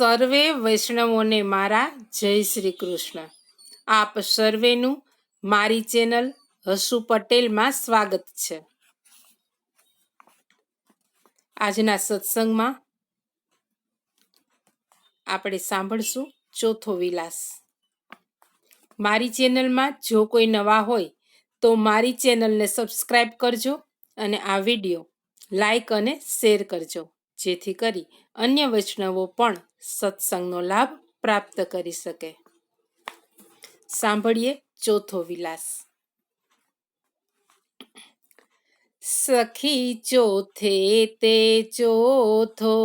સર્વે વૈષ્ણવોને મારા જય શ્રી કૃષ્ણ. આપ સર્વેનું મારી ચેનલ હસુ પટેલમાં સ્વાગત છે. આજના સત્સંગમાં આપણે સાંભળશું ચોથો વિલાસ. મારી ચેનલમાં જો કોઈ નવા હોય તો મારી ચેનલને સબસ્ક્રાઇબ કરજો અને આ વિડીયો લાઈક અને શેર કરજો, જેથી કરી અન્ય વૈષ્ણવો પણ સત્સંગનો લાભ પ્રાપ્ત કરી શકે. સાંભળીએ ચોથો વિલાસ. સખી ચોથે તે ચોથો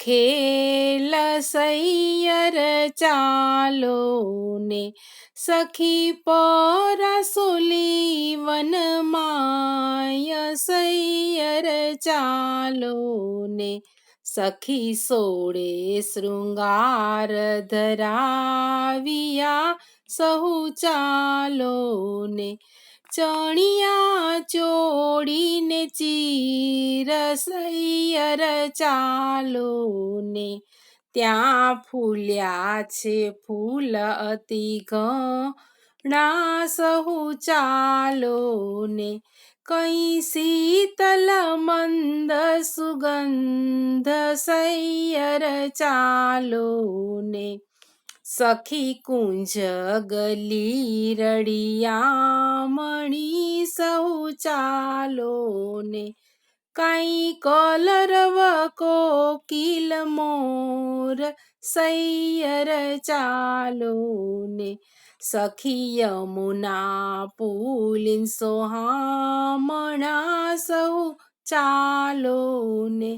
ખેલ સૈયર ચાલો ને, સખી પરાસોલી વનમાય સૈયર ચાલો ને, સખી સોળે શૃંગાર ધરાવિયા સહુ ચાલો ને, ચણિયા ચોડીને ચીર સૈયર ચાલો ને, ત્યાં ફૂલ્યા છે ફૂલ અતિ ઘણા સહુ ચાલો ને, કઈ શીતલ મંદ સુગંધ સૈયર ચાલો ને, સખી કુંજ ગલી રળિયામણી સહુ ચાલો ને, કઈ કલરવ કોકિલ મોર સૈયર ચાલો ને, સખી યમુના પુલિન સોહામણા સહુ ચાલો ને,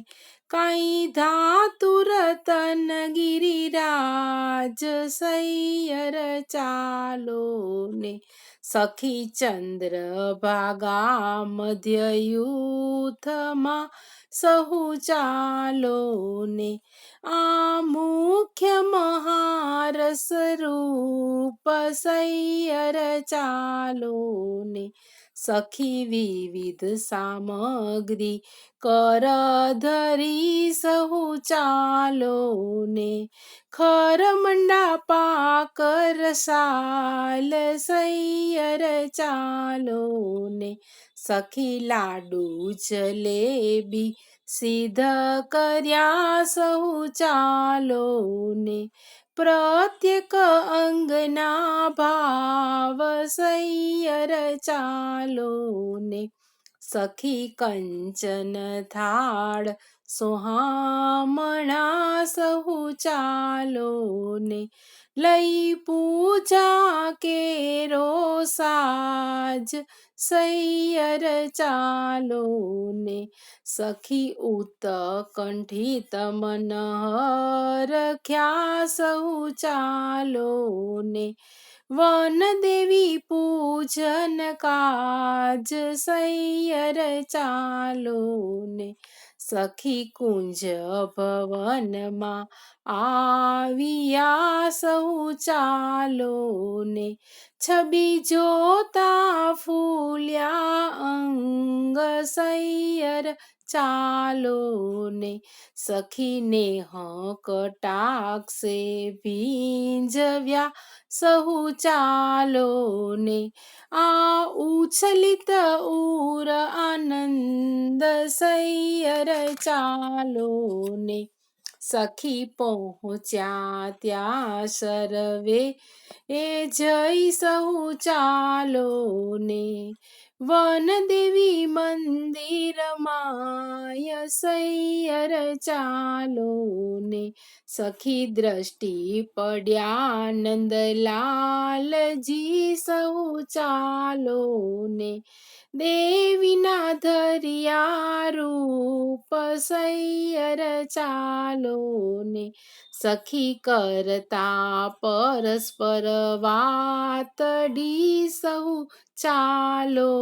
કઈ ધાતુ રતન ગિરિરાજ સૈયર ચાલો ને, સખી ચંદ્ર ભાગા મધ્યયુથમાં સહુ ચાલો ને, આ મુખ્ય મહારસ રૂપ સૈયર ચાલો ને, સખી વિવિધ સામગ્રી કર ધરી સહુ ચાલો ને, ખરમંડા પાકર સાલ સૈયર ચાલો ને, સખી લાડુ જલેબી સિદ્ધ કર્યા સહુ ચાલો ને, પ્રત્યેક અંગના ભાવ સૈયર ચાલો ને, સખી કંચન થાળ સોહામણા સહુ ચાલો ને, લઈ પૂજા કેરો સાજ સૈયર ચાલો ને, સખી ઉત્કંઠિત મનહર ખ્યા સહુ ચાલો ને, વન દેવી પૂજન કાજ સૈયર ચાલો ને, સખી કુંજ ભવનમાં આવ્યા સહુ ચાલો ને, છબી જોતા ફૂલ્યા અંગ સૈયર ચાલો ને, સખી નેહ કટાક્ષે ભીંજવ્યા સહુ ચાલો ને, આ ઉછલિત ઉર આનંદ સૈયર ચાલો ને, સખી પહોંચ્યા ત્યાં સર્વે એ જય સહુ ચાલો ને, વન દેવી મંદિર માય સૈયર ચાલો ને, સખી દ્રષ્ટિ પડ્યા નંદલાલજી સહુ ચાલો ને, દેવીના ધરિયા રૂપ સૈયર ચાલો ને, સખી કરતા પરસ્પર વાતડી સહુ ચાલો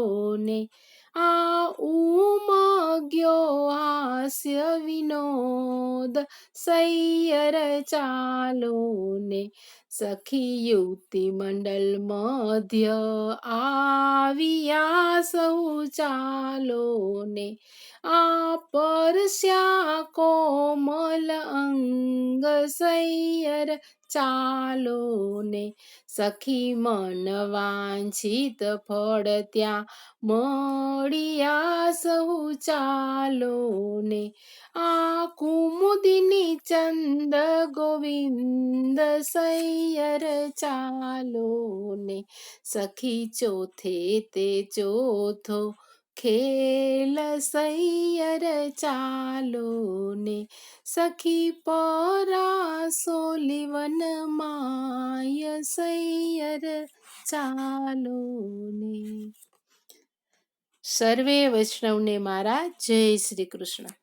ને, આ ઉમગ્યો હાસ્ય વિનોદ સૈયર ચાલો ને, સખી યુવતી મંડળ મધ્ય આવ્યા સહુ ચાલો ને, આ સ્પર્શ્યા કોમલ અંગ સૈયર ચાલો ને સખી મન વાંછિત ફળ ત્યાં મળ્યા સૌ ચાલો ને આ કુમુદિની ચંદ ગોવિંદ સૈયર ચાલો ને સખી ચોથે તે ચોથો ખેલ સૈયર ચાલો ને સખી પરાસોલી વન માય સૈયર ચાલો ને. સર્વે વૈષ્ણવને મારા જય શ્રી કૃષ્ણ.